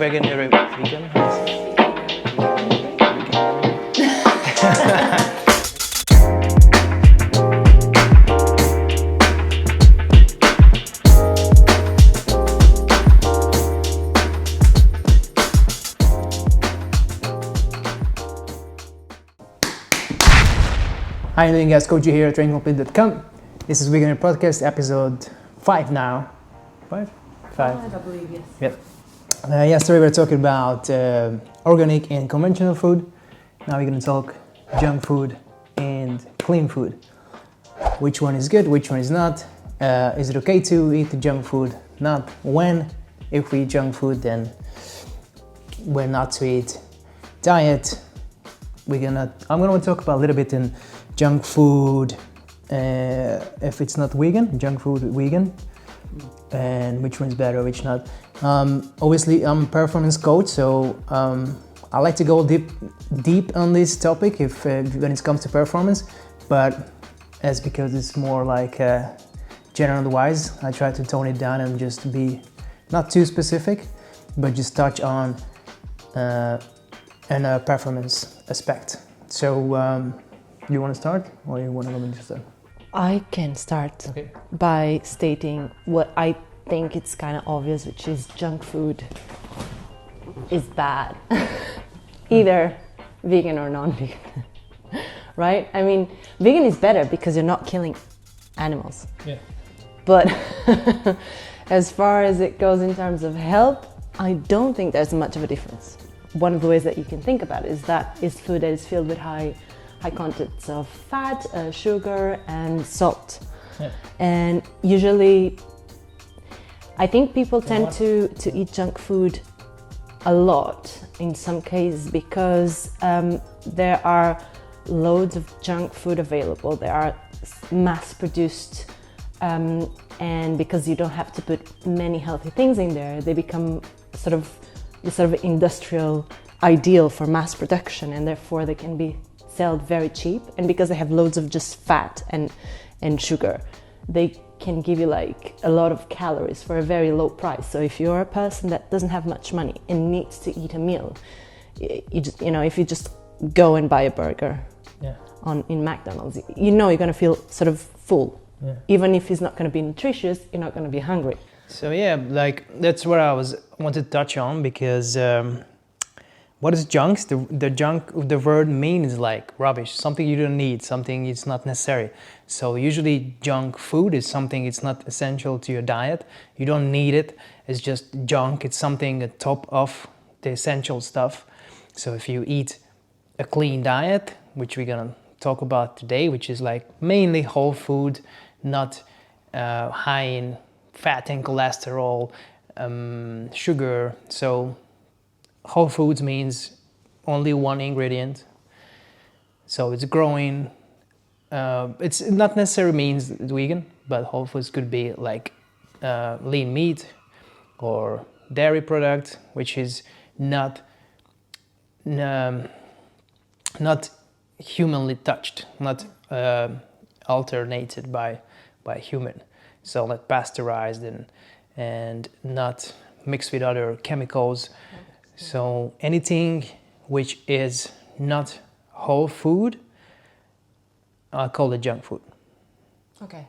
Veganuary vegan? How are you doing, guys? Coach here at ComplEat.com. This is Veganuary Podcast, episode 5 now. 5? 5. I believe, yes. Yep. Yesterday we were talking about organic and conventional food. Now we're going to talk junk food and clean food. Which one is good, which one is not? Is it okay to eat junk food? Not when. If we eat junk food, then when not to eat. Diet. I'm going to talk about a little bit in junk food, if it's not vegan, junk food vegan, and which one's better, which not. Obviously, I'm a performance coach, so I like to go deep on this topic when it comes to performance, but as because it's more like general wise, I try to tone it down and just be not too specific, but just touch on a performance aspect. So you want to start, or you want to go into start? I can start by stating what I think it's kind of obvious, which is junk food is bad. Either vegan or non-vegan, right? I mean, vegan is better because you're not killing animals. Yeah. But as far as it goes in terms of health, I don't think there's much of a difference. One of the ways that you can think about it is that it's food that is filled with high contents of fat, sugar, and salt. Yeah. And usually, I think people tend to eat junk food a lot in some cases because there are loads of junk food available. They are mass-produced, and because you don't have to put many healthy things in there, they become sort of industrial ideal for mass production, and therefore they can be sold very cheap. And because they have loads of just fat and sugar, they can give you like a lot of calories for a very low price. So if you're a person that doesn't have much money and needs to eat a meal, if you just go and buy a burger in McDonald's, you're going to feel sort of full. Yeah. Even if it's not going to be nutritious, you're not going to be hungry. So that's what I wanted to touch on, because what is junk? The word means like rubbish, something you don't need, something it's not necessary. So usually junk food is something it's not essential to your diet. You don't need it. It's just junk. It's something at top of the essential stuff. So if you eat a clean diet, which we're gonna talk about today, which is like mainly whole food, not high in fat and cholesterol, sugar. So whole foods means only one ingredient. So it's growing. It's not necessarily means vegan, but whole foods could be like lean meat or dairy product, which is not humanly touched, not alternated by human. So not pasteurized and not mixed with other chemicals. So anything which is not whole food, I call it junk food. Okay.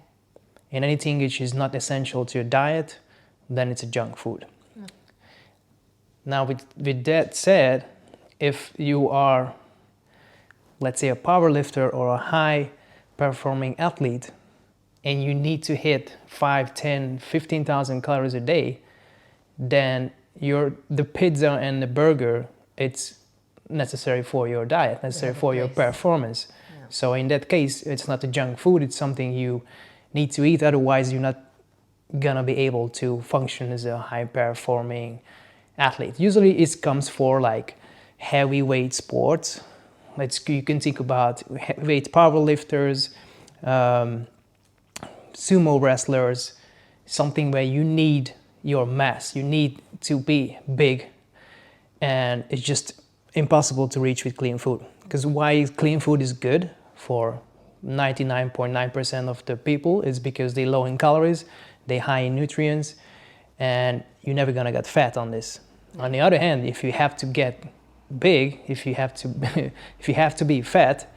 And anything which is not essential to your diet, then it's a junk food. Yeah. Now with that said, if you are, let's say, a power lifter or a high performing athlete, and you need to hit 5, 10, 15,000 calories a day, then the pizza and the burger, it's necessary for your diet, necessary for your performance. Yeah. So in that case, it's not a junk food, it's something you need to eat, otherwise you're not gonna be able to function as a high performing athlete. Usually it comes for like heavyweight sports. You can think about heavyweight powerlifters, sumo wrestlers, something where you need your mass, you need to be big, and it's just impossible to reach with clean food. Because why clean food is good for 99.9% of the people is because they're low in calories, they're high in nutrients, and you're never gonna get fat on this. On the other hand, if you have to get big, if you have to if you have to be fat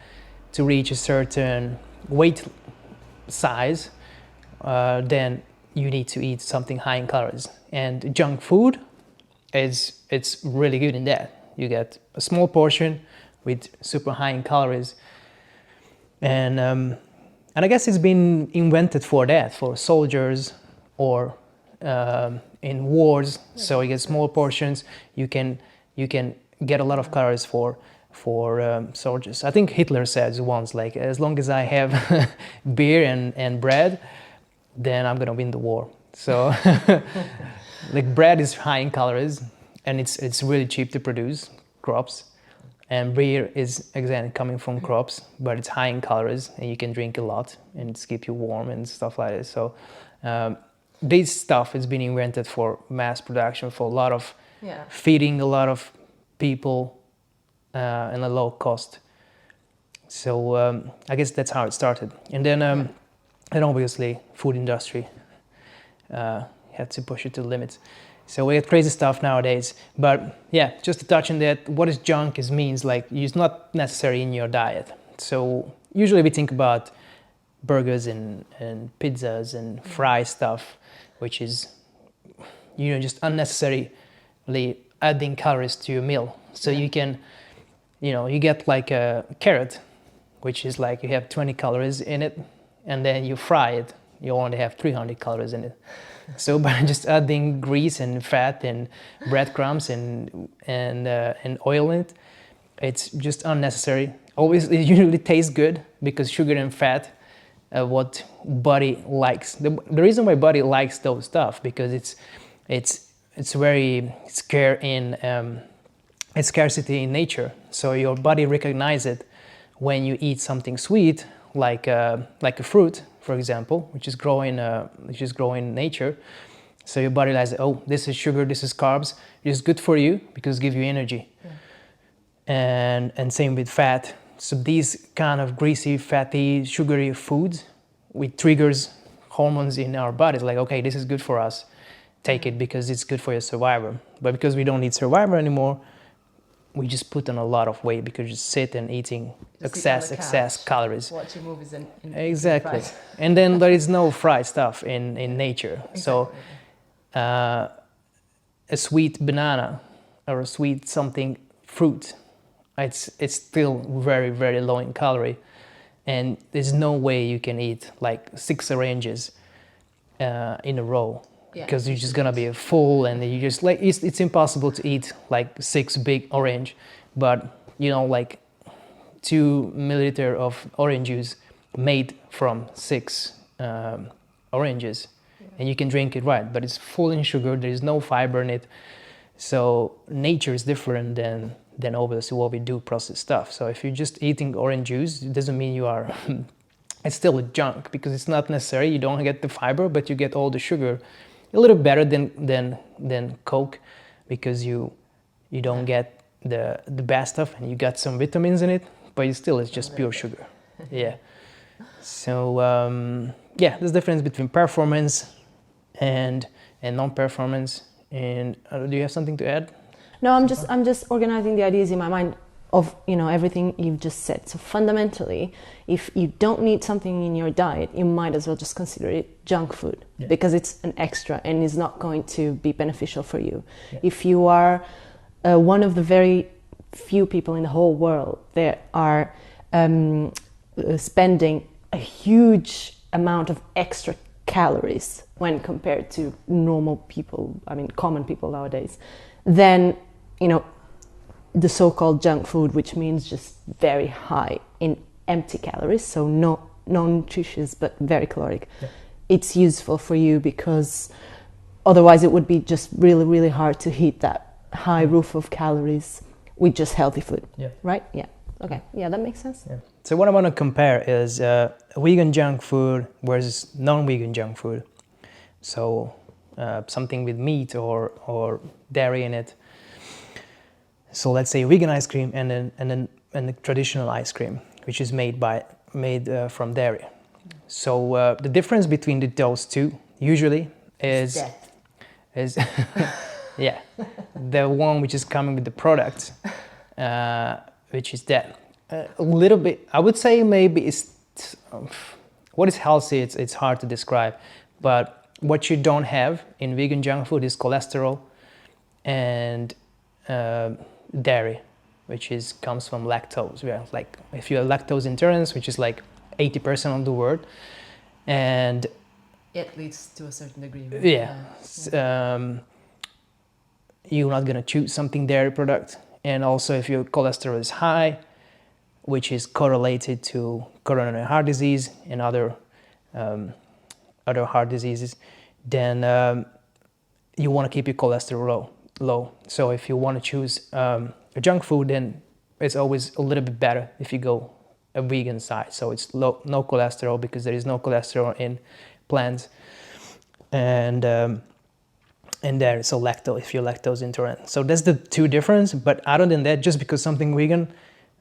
to reach a certain weight size, then you need to eat something high in calories. And junk food it's really good in that. You get a small portion with super high in calories, and I guess it's been invented for that, for soldiers or in wars. So you get small portions. You can get a lot of calories for soldiers. I think Hitler said once, like, as long as I have beer and bread, then I'm gonna win the war. So like bread is high in calories, and it's really cheap to produce, crops. And beer is, again, coming from crops, but it's high in calories, and you can drink a lot, and it's keep you warm and stuff like this. So this stuff has been invented for mass production, for a lot of feeding a lot of people and a low cost. So I guess that's how it started. And then and obviously food industry had to push it to the limits. So we get crazy stuff nowadays. But yeah, just to touch on that, what is junk is means like it's not necessary in your diet. So usually we think about burgers and pizzas and fry stuff, which is, you know, just unnecessarily adding calories to your meal. So you can, you know, you get like a carrot, which is like you have 20 calories in it, and then you fry it, you only have 300 calories in it. So by just adding grease and fat and breadcrumbs and oil in it, it's just unnecessary. Always, it usually tastes good because sugar and fat, what body likes. The reason why body likes those stuff because it's very it's scarcity in nature. So your body recognizes it when you eat something sweet, like a fruit, for example, which is growing in nature. So your body realizes, oh, this is sugar, this is carbs. It's good for you because it gives you energy. Yeah. And same with fat. So these kind of greasy, fatty, sugary foods, it triggers hormones in our bodies. Like, okay, this is good for us. Take it because it's good for your survival. But because we don't need survival anymore, we just put on a lot of weight because you just sit and eating excess calories. Watching movies and exactly. And then there is no fried stuff in nature. Exactly. So a sweet banana or a sweet something fruit, it's still very, very low in calorie. And there's no way you can eat like 6 oranges in a row. Because you're just gonna be full, and you just like it's impossible to eat like 6 big orange, but you know, like 2 milliliter of orange juice made from 6 oranges, and you can drink it, right? But it's full in sugar. There is no fiber in it. So nature is different than obviously what we do processed stuff. So if you're just eating orange juice, it doesn't mean you are. It's still a junk because it's not necessary. You don't get the fiber, but you get all the sugar. A little better than Coke because you don't get the bad stuff, and you got some vitamins in it, but it's just pure sugar. Yeah. So yeah, there's a difference between performance and non-performance. And do you have something to add? No, I'm just organizing the ideas in my mind of, you know, everything you've just said. So fundamentally, if you don't need something in your diet, you might as well just consider it junk food because it's an extra and is not going to be beneficial for you. Yeah. If you are one of the very few people in the whole world that are spending a huge amount of extra calories when compared to normal people, I mean common people nowadays, then, you know, the so-called junk food, which means just very high in empty calories, so non-nutritious but very caloric. Yeah. It's useful for you because otherwise it would be just really, really hard to hit that high roof of calories with just healthy food. Yeah. Right? Yeah. Okay. Yeah, that makes sense. Yeah. So what I want to compare is vegan junk food versus non-vegan junk food. So something with meat or dairy in it. So let's say vegan ice cream and the traditional ice cream, which is made from dairy. So the difference between those two usually is Yeah, the one which is coming with the product, which is that a little bit. I would say maybe it's what is healthy. It's hard to describe, but what you don't have in vegan junk food is cholesterol and dairy, which is comes from lactose. Yeah, like if you're lactose intolerant, which is like 80% of the world, and it leads to a certain degree. Right? Yeah. You're not gonna choose something dairy product, and also if your cholesterol is high, which is correlated to coronary heart disease and other heart diseases, then you want to keep your cholesterol low. So if you want to choose a junk food, then it's always a little bit better if you go a vegan side. So it's no cholesterol, because there is no cholesterol in plants, and there is a lactose if you're lactose intolerant. So that's the two difference. But other than that, just because something vegan,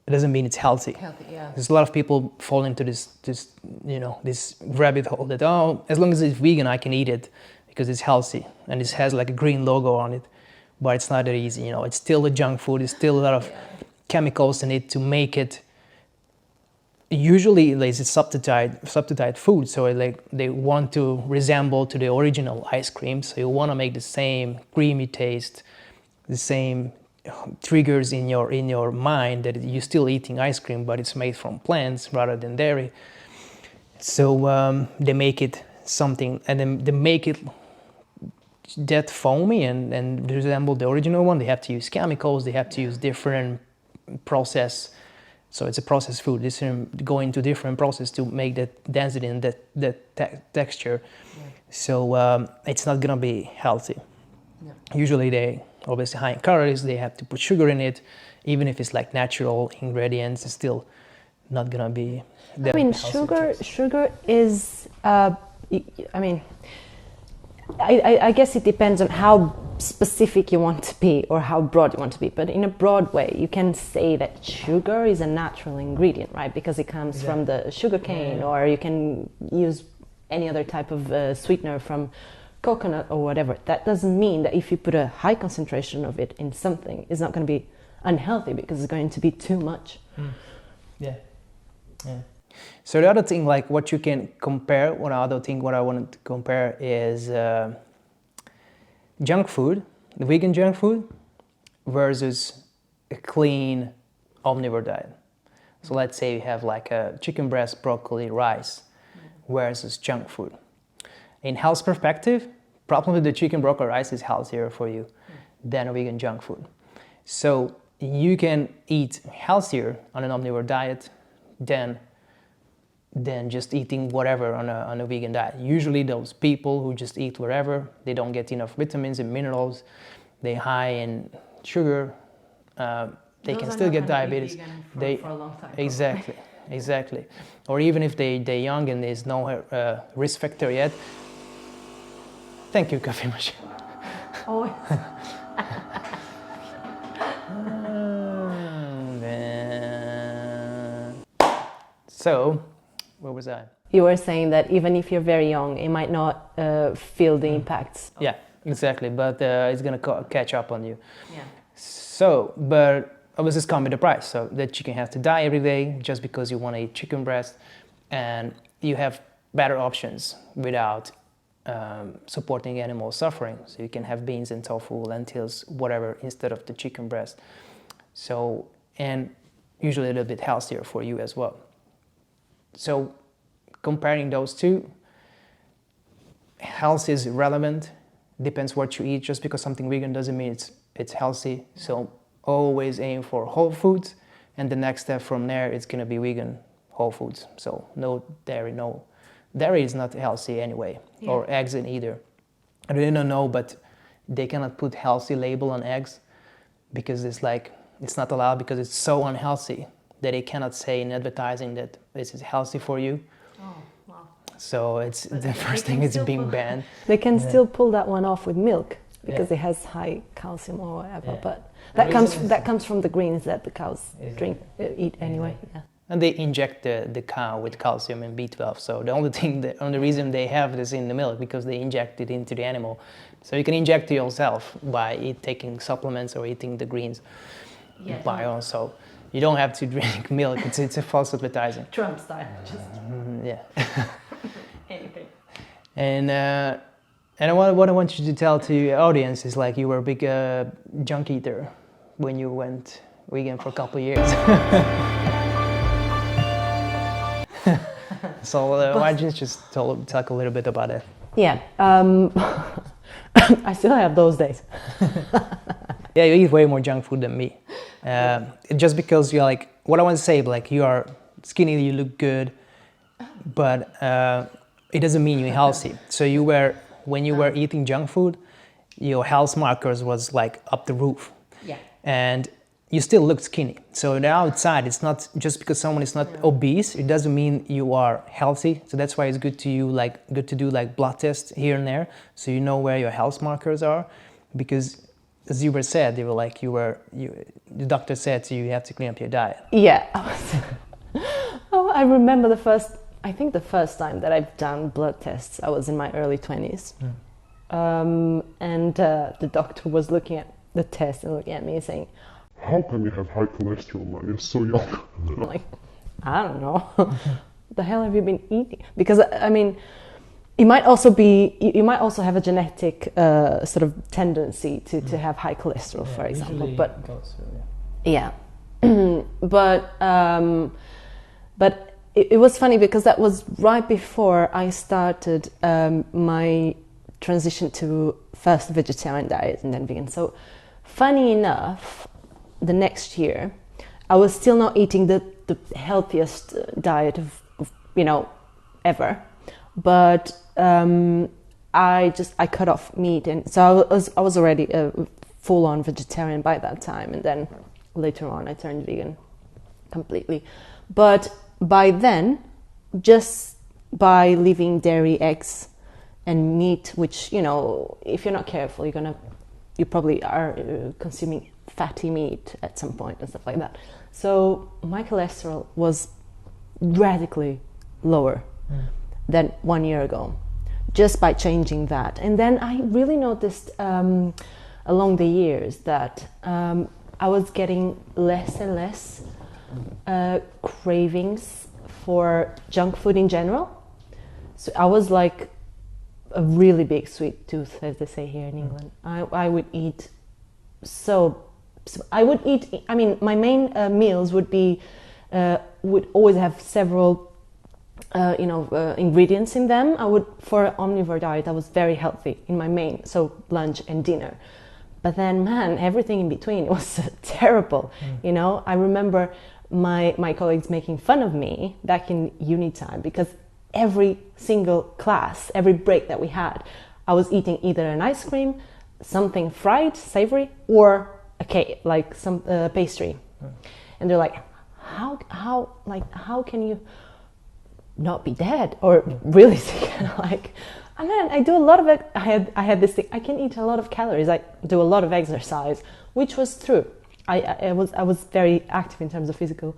it doesn't mean it's healthy. Healthy, yeah. There's a lot of people fall into this this rabbit hole that, oh, as long as it's vegan, I can eat it because it's healthy and it has like a green logo on it. But it's not that easy. It's still a junk food. It's still a lot of chemicals in it to make it. Usually, it's a substitute food, so they want to resemble to the original ice cream. So you want to make the same creamy taste, the same triggers in your mind that you're still eating ice cream, but it's made from plants rather than dairy. So they make it something, and then they make it that foamy and resemble the original one. They have to use chemicals. They have to use different process. So it's a processed food. It's going to different process to make that density and that texture. Yeah. So it's not gonna be healthy. Yeah. Usually they obviously high in calories. They have to put sugar in it. Even if it's like natural ingredients, it's still not gonna be. I mean, sugar is. I guess it depends on how specific you want to be or how broad you want to be. But in a broad way, you can say that sugar is a natural ingredient, right? Because it comes from the sugar cane, or you can use any other type of sweetener from coconut or whatever. That doesn't mean that if you put a high concentration of it in something, it's not going to be unhealthy because it's going to be too much. Yeah. So the other thing, like what you can compare, what I wanted to compare is junk food, the vegan junk food, versus a clean omnivore diet. So let's say you have like a chicken breast, broccoli, rice, versus junk food. In health perspective, probably the chicken, broccoli, rice is healthier for you than a vegan junk food. So you can eat healthier on an omnivore diet than just eating whatever on a vegan diet. Usually those people who just eat whatever, they don't get enough vitamins and minerals, they're high in sugar, they can still get diabetes. For a long time. Exactly. Or even if they're young and there's no risk factor yet. Thank you, coffee machine. Always. So, where was I? You were saying that even if you're very young, it might not feel the impacts. Yeah, exactly. But it's going to catch up on you. Yeah. So, but obviously it's come with a price. So that chicken has to die every day just because you want to eat chicken breast. And you have better options without supporting animal suffering. So you can have beans and tofu, lentils, whatever, instead of the chicken breast. So, and usually a little bit healthier for you as well. So comparing those two, health is relevant, depends what you eat. Just because something vegan doesn't mean it's healthy. So always aim for whole foods, and the next step from there is going to be vegan whole foods. So no dairy, dairy is not healthy anyway, or eggs in either. I really don't know, but they cannot put healthy label on eggs because it's not allowed, because it's so unhealthy that they cannot say in advertising that this is healthy for you. Oh, wow. So it's the first thing is being banned. They can still pull that one off with milk because it has high calcium or whatever. But that comes from the greens that the cows eat anyway. And they inject the cow with calcium and B12. So the only reason they have this in the milk because they inject it into the animal. So you can inject it yourself by taking supplements or eating the greens by also. You don't have to drink milk. It's a false advertising. Trump style, just Yeah. anything. And what I want you to tell to your audience is like you were a big junk eater when you went vegan for a couple of years. So why don't you just talk a little bit about it? Yeah, I still have those days. Yeah, you eat way more junk food than me. Just because you're like, what I want to say, like you are skinny, you look good, but it doesn't mean you're healthy. So when you were eating junk food, your health markers was like up the roof. Yeah. And you still look skinny. So the outside, it's not just because someone is not obese, it doesn't mean you are healthy. So that's why it's good to do like blood tests here and there, so you know where your health markers are. Because as you were said, the doctor said to you have to clean up your diet. Yeah, I remember the first time that I've done blood tests, I was in my early 20s. And the doctor was looking at the test and looking at me saying, "How can you have high cholesterol, man? You're so young." I'm like, I don't know. What the hell have you been eating? Because I mean, you might also have a genetic sort of tendency to have high cholesterol, for example. But yeah, but it was funny because that was right before I started my transition to first vegetarian diet and then vegan. So funny enough, the next year I was still not eating the healthiest diet of ever, but I cut off meat, and so I was already a full-on vegetarian by that time, and then later on I turned vegan completely. But by then, just by leaving dairy, eggs and meat, which if you're not careful, you probably are consuming fatty meat at some point and stuff like that. So my cholesterol was radically lower than 1 year ago, just by changing that. And then I really noticed along the years that I was getting less and less cravings for junk food in general. So I was like a really big sweet tooth, as they say here in England. I would eat I mean, my main meals would always have several ingredients in them. For an omnivore diet, I was very healthy in my main, so lunch and dinner. But then, man, everything in between, it was terrible. I remember my colleagues making fun of me back in uni time, because every single class, every break that we had, I was eating either an ice cream, something fried, savory, or a cake, like some pastry. And they're like, how can you not be dead or really sick? And I'm like, man, I do a lot of it. I had this thing, I can eat a lot of calories, I do a lot of exercise, which was true. I was very active in terms of physical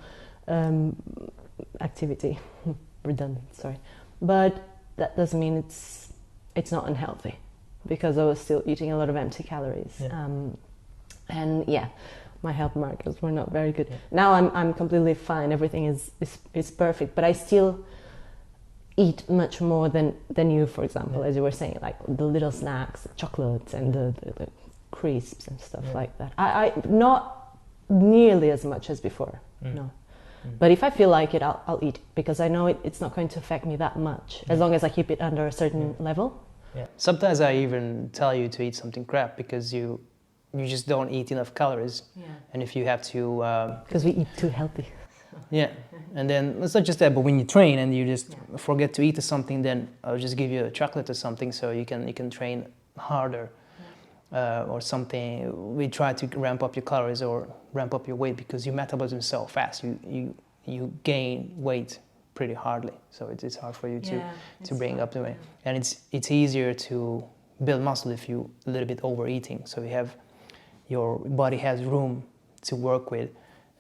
activity. Redundant, sorry. But that doesn't mean it's not unhealthy, because I was still eating a lot of empty calories. And yeah, my health markers were not very good. Now I'm completely fine. Everything is perfect, but I still eat much more than you, for example, as you were saying, like the little snacks, chocolates and the crisps and stuff like that. I not nearly as much as before. No. But if I feel like it, I'll eat, because I know it's not going to affect me that much, as long as I keep it under a certain level. Yeah. Sometimes I even tell you to eat something crap because you just don't eat enough calories. And if you have to... Because we eat too healthy. Yeah, and then it's not just that, but when you train and you just forget to eat something, then I'll just give you a chocolate or something so you can train harder. Or something. We try to ramp up your calories or ramp up your weight, because your metabolism is so fast. You gain weight pretty hardly, so it's hard for you to bring up the weight. And it's easier to build muscle if you a little bit overeating. So your body has room to work with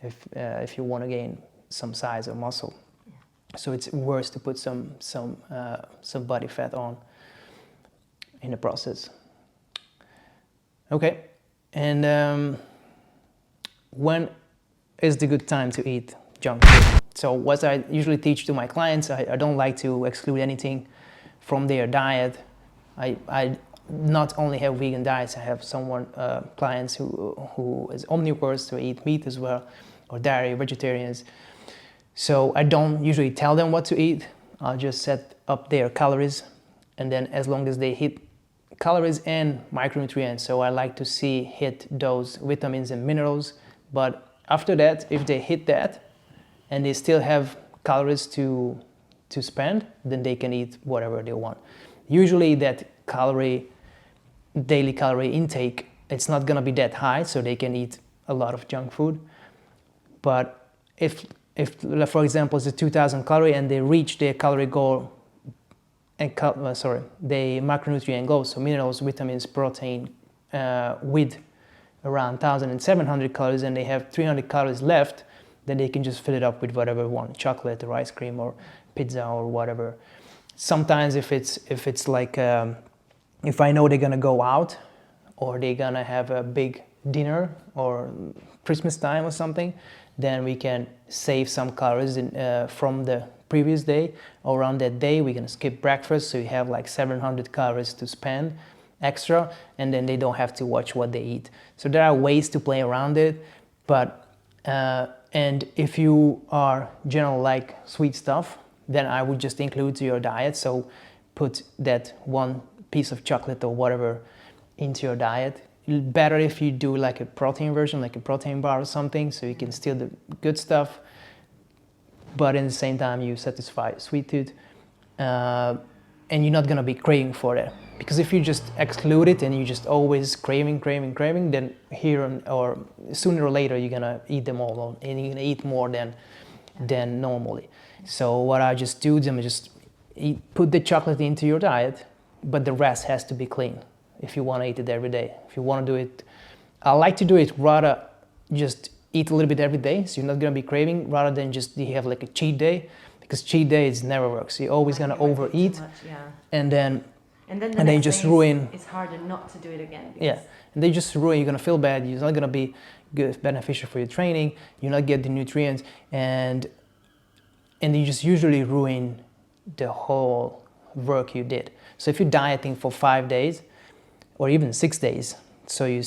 if you want to gain some size or muscle. So it's worse to put some body fat on in the process. Okay, and when is the good time to eat junk food? So what I usually teach to my clients, I don't like to exclude anything from their diet. I not only have vegan diets, I have clients who is omnivores, who eat meat as well, or dairy, vegetarians. So I don't usually tell them what to eat. I'll just set up their calories, and then as long as they hit calories and micronutrients, so I like to hit those vitamins and minerals. But after that, if they hit that and they still have calories to spend, then they can eat whatever they want. Usually that daily calorie intake, it's not gonna be that high, so they can eat a lot of junk food. But if for example, it's a 2,000 calorie and they reach their calorie goal, and the macronutrient goals, so minerals, vitamins, protein, with around 1,700 calories, and they have 300 calories left, then they can just fill it up with whatever they want, chocolate or ice cream or pizza or whatever. Sometimes if it's like if I know they're gonna go out or they're gonna have a big dinner or Christmas time or something, then we can save some calories from the previous day. Or around that day we're gonna skip breakfast, so you have like 700 calories to spend extra, and then they don't have to watch what they eat. So there are ways to play around it, but and if you are general like sweet stuff, then I would just include to your diet. So put that one piece of chocolate or whatever into your diet. Better if you do like a protein version, like a protein bar or something, so you can steal the good stuff, but in the same time you satisfy sweet tooth, and you're not gonna be craving for that. Because if you just exclude it and you just always craving, then or sooner or later you're gonna eat them all, and you're gonna eat more than normally. So what I just do, put the chocolate into your diet, but the rest has to be clean. If you want to eat it every day, if you want to do it, I like to do it rather just eat a little bit every day, so you're not gonna be craving, rather than just you have like a cheat day, because cheat days never works. You're always gonna overeat, and then you just ruin. It's harder not to do it again. Yeah, and they just ruin. You're gonna feel bad. It's not gonna be good, beneficial for your training. You're not getting the nutrients, and you just usually ruin the whole work you did. So if you're dieting for 5 days, or even 6 days, so you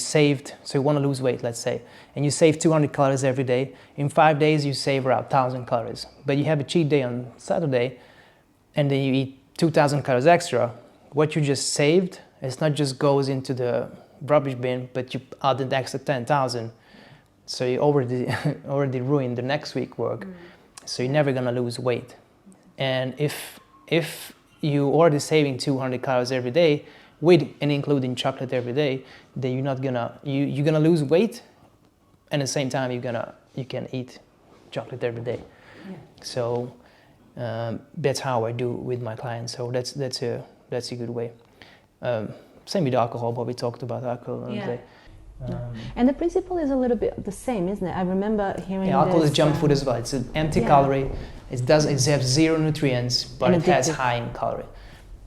want to lose weight, let's say, and you save 200 calories every day. In 5 days, you save around 1,000 calories. But you have a cheat day on Saturday, and then you eat 2,000 calories extra. What you just saved, it's not just goes into the rubbish bin, but you add an extra 10,000. So you already ruined the next week work. So you're never gonna lose weight. And if you already saving 200 calories every day, with and including chocolate every day, then you're gonna lose weight, and at the same time you can eat chocolate every day. Yeah. So that's how I do with my clients. So that's a good way. Same with alcohol, but we talked about alcohol. And the principle is a little bit the same, isn't it? I remember hearing alcohol is junk food as well. It's an empty calorie. It has zero nutrients, but it has high in calorie.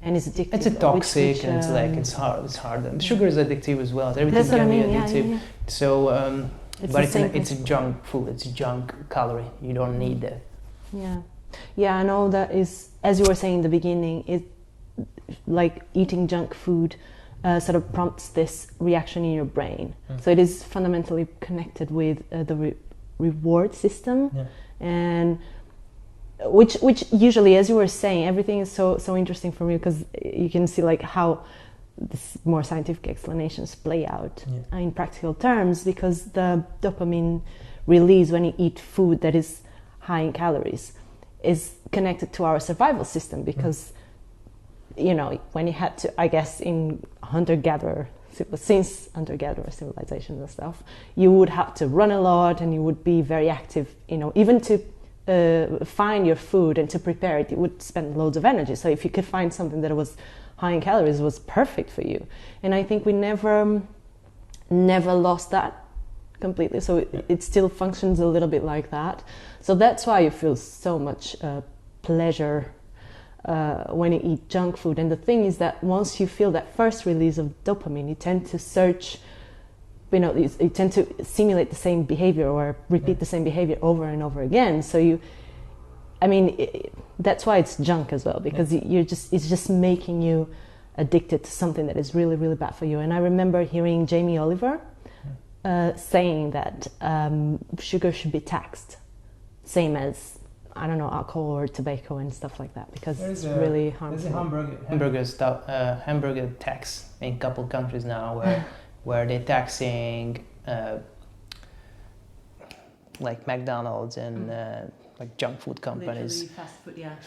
And it's addictive. It's a toxic, and it's hard. Sugar is addictive as well. Everything can be addictive. Yeah. So, it's a junk food. It's a junk calorie. You don't need that. Yeah. I know that is, as you were saying in the beginning, it like eating junk food sort of prompts this reaction in your brain. So it is fundamentally connected with the reward system, and which usually, as you were saying, everything is so interesting for me, because you can see like how this more scientific explanations play out in practical terms, because the dopamine release when you eat food that is high in calories is connected to our survival system, because when you had to, I guess, in hunter-gatherer, since hunter-gatherer civilizations and stuff, you would have to run a lot, and you would be very active, even to find your food and to prepare it, you would spend loads of energy. So if you could find something that was high in calories, it was perfect for you. And I think we never lost that completely. So it still functions a little bit like that. So that's why you feel so much pleasure when you eat junk food. And the thing is that once you feel that first release of dopamine, you tend to search, you tend to simulate the same behavior or repeat the same behavior over and over again. So that's why it's junk as well, because it's just making you addicted to something that is really, really bad for you. And I remember hearing Jamie Oliver saying that sugar should be taxed, same as, I don't know, alcohol or tobacco and stuff like that, because it's really harmful. There's a hamburger tax in a couple countries now where they're taxing like McDonald's and like junk food companies,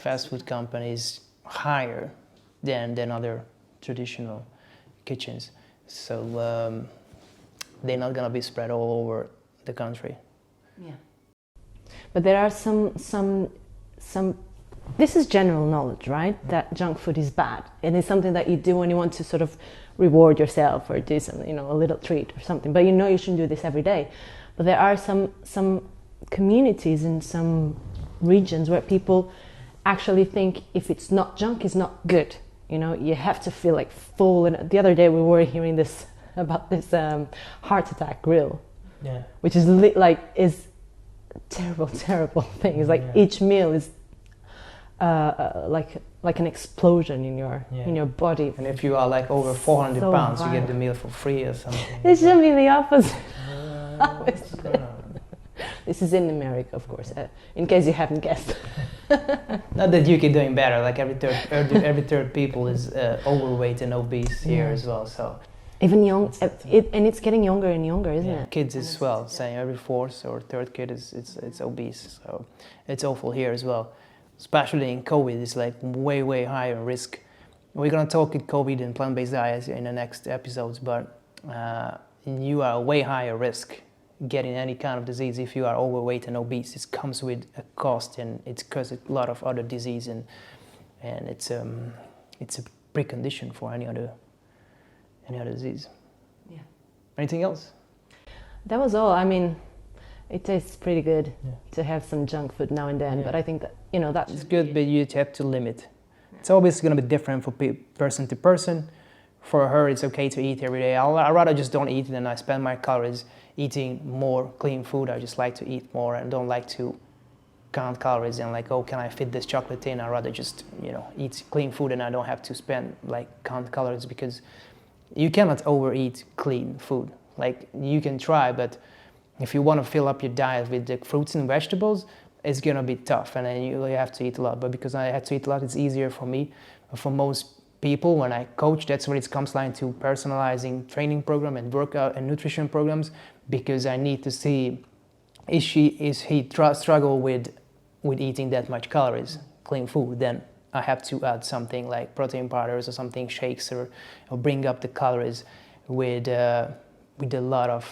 fast food companies higher than other traditional kitchens. So they're not gonna be spread all over the country. Yeah. But there are some. This is general knowledge, right? That junk food is bad, and it's something that you do when you want to sort of reward yourself or do something, a little treat or something. But you shouldn't do this every day. But there are some communities in some regions where people actually think if it's not junk, it's not good. You have to feel like full. And the other day we were hearing about this heart attack grill, which is is terrible thing. It's like each meal is like an explosion in your body. And if you are like over 400 pounds, you get the meal for free or something. It should be the opposite. This is in America, of course, in case you haven't guessed. Not that UK doing better. Like every third people is overweight and obese here as well. So even young, and it's getting younger and younger, isn't it? Kids as well. Saying every fourth or third kid is obese. So it's awful here as well. Especially in COVID, it's like way higher risk. We're gonna talk about COVID and plant-based diets in the next episodes, but you are way higher risk getting any kind of disease if you are overweight and obese. It comes with a cost, and it's causes a lot of other disease, and it's a precondition for any other disease. Yeah. Anything else? That was all. I mean, it tastes pretty good to have some junk food now and then, but I think that that's it's good, but you have to limit. It's always going to be different for person to person. For her, it's okay to eat every day. I'd rather just don't eat, and I spend my calories eating more clean food. I just like to eat more and don't like to count calories and like, oh, can I fit this chocolate in? I'd rather just eat clean food, and I don't have to spend count calories, because you cannot overeat clean food. Like, you can try, but if you want to fill up your diet with the fruits and vegetables, it's gonna be tough, and then you have to eat a lot. But because I have to eat a lot, it's easier for me. For most people, when I coach, that's where it comes down to personalizing training program and workout and nutrition programs, because I need to see is he struggle with eating that much calories, clean food. Then I have to add something like protein powders or something, shakes, or bring up the calories with a lot of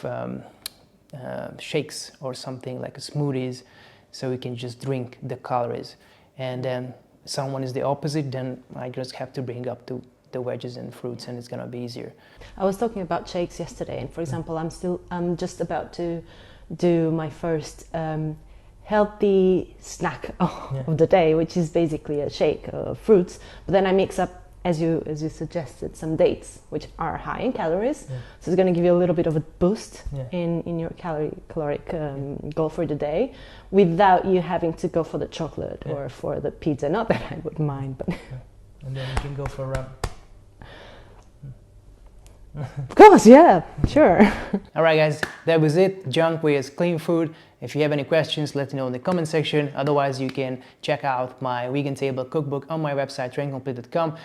shakes or something like smoothies, so we can just drink the calories. And then someone is the opposite, then I just have to bring up the veggies and fruits, and it's gonna be easier. I was talking about shakes yesterday, and for example, I'm just about to do my first healthy snack of the day, which is basically a shake of fruits, but then I mix up, as you suggested, some dates, which are high in calories. So it's going to give you a little bit of a boost in your caloric goal for the day, without you having to go for the chocolate or for the pizza. Not that I would mind, but and then you can go for a run. Of course, yeah, sure. All right, guys, that was it. Junk vs. clean food. If you have any questions, let me know in the comment section. Otherwise, you can check out my vegan table cookbook on my website, trainComplete.com,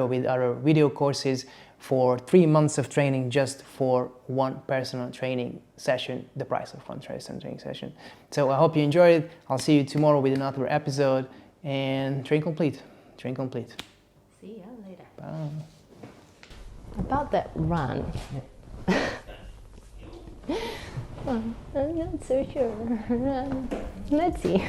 with other video courses for 3 months of training, just for one personal training session, the price of one personal training session. So I hope you enjoyed it. I'll see you tomorrow with another episode, and train complete. Train complete. See ya later. Bye. About that run. I'm not so sure. Let's see.